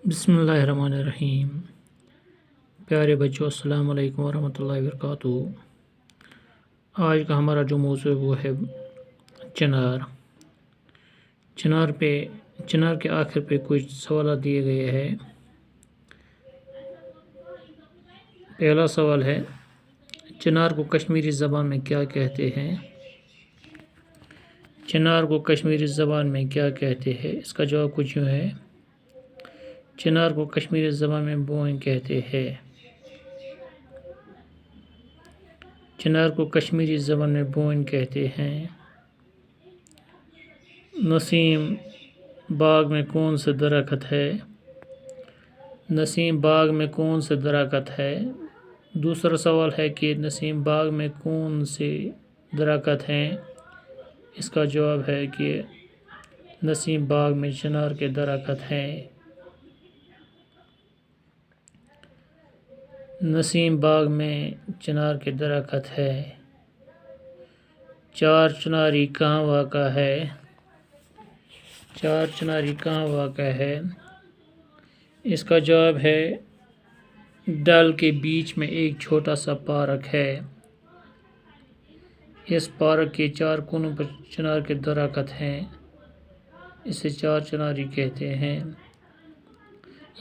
بسم اللہ الرحمن الرحیم۔ پیارے بچوں، السلام علیکم ورحمۃ اللہ وبرکاتہ۔ آج کا ہمارا جو موضوع ہے وہ ہے چنار۔ چنار کے آخر پہ کچھ سوالات دیے گئے ہیں۔ پہلا سوال ہے، چنار کو کشمیری زبان میں کیا کہتے ہیں؟ چنار کو کشمیری زبان میں کیا کہتے ہیں؟ اس کا جواب کچھ یوں ہے، چنار کو کشمیری زبان میں بوئیں کہتے ہیں۔ چنار کو کشمیری زبان میں بوئیں کہتے ہیں۔ نسیم باغ میں کون سے درخت ہے؟ نسیم باغ میں کون سے درخت ہے؟ دوسرا سوال ہے کہ نسیم باغ میں کون سے درخت ہیں؟ اس کا جواب ہے کہ نسیم باغ میں چنار کے درخت ہیں۔ نسیم باغ میں چنار کے درخت ہے۔ چار چناری کہاں واقع ہے؟ چار چناری کہاں واقع ہے؟ اس کا جواب ہے، ڈل کے بیچ میں ایک چھوٹا سا پارک ہے۔ اس پارک کے چار کونوں پر چنار کے درخت ہیں، اسے چار چناری کہتے ہیں۔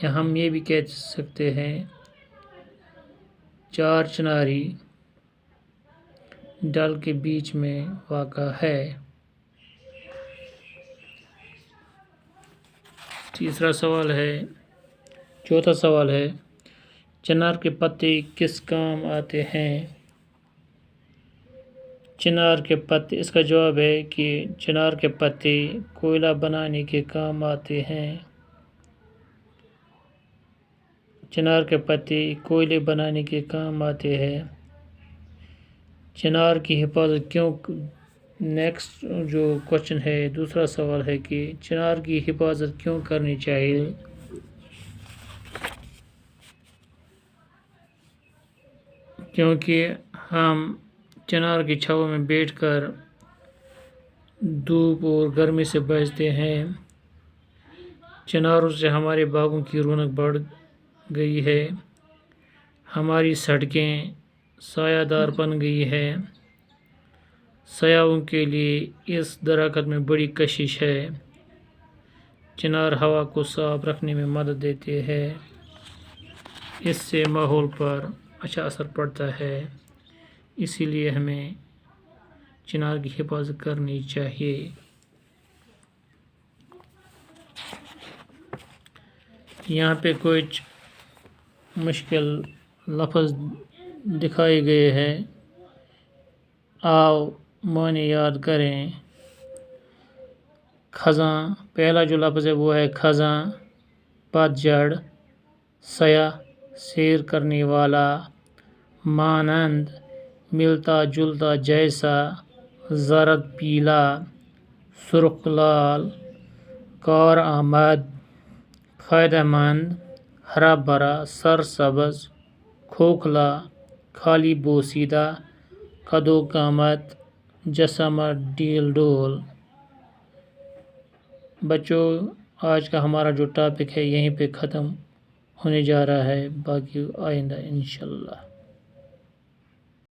یا ہم یہ بھی کہہ سکتے ہیں، چار چناری ڈل کے بیچ میں واقع ہے۔ چوتھا سوال ہے، چنار کے پتے کس کام آتے ہیں؟ چنار کے پتے، اس کا جواب ہے کہ چنار کے پتے کوئلہ بنانے کے کام آتے ہیں۔ چنار کے پتے کوئلے بنانے کے کام آتے ہیں۔ چنار کی حفاظت کیوں، نیکسٹ جو کوشچن ہے، دوسرا سوال ہے کہ چنار کی حفاظت کیوں کرنی چاہیے؟ کیونکہ ہم چنار کی چھاؤں میں بیٹھ کر دھوپ اور گرمی سے بچتے ہیں۔ چناروں سے ہمارے باغوں کی رونق بڑھ گئی ہے، ہماری سڑکیں سایہ دار بن گئی ہے۔ سیاحوں کے لیے اس درخت میں بڑی کشش ہے۔ چنار ہوا کو صاف رکھنے میں مدد دیتے ہیں، اس سے ماحول پر اچھا اثر پڑتا ہے، اسی لیے ہمیں چنار کی حفاظت کرنی چاہیے۔ یہاں پہ کچھ مشکل لفظ دکھائے گئے ہیں، آؤ معنی یاد کریں۔ خزاں، پہلا جو لفظ ہے وہ ہے خزاں، پتجھڑ، سیاح، سیر کرنے والا، مانند، ملتا جلتا جیسا، زرد پیلا، سرخ لال، کارآمد، فائدہ مند، ہرا بھرا، سرسبز، کھوکھلا، خالی بوسیدہ، کدوکامت، جسامت، ڈیل ڈول۔ بچوں، آج کا ہمارا جو ٹاپک ہے یہیں پہ ختم ہونے جا رہا ہے، باقی آئندہ انشاءاللہ۔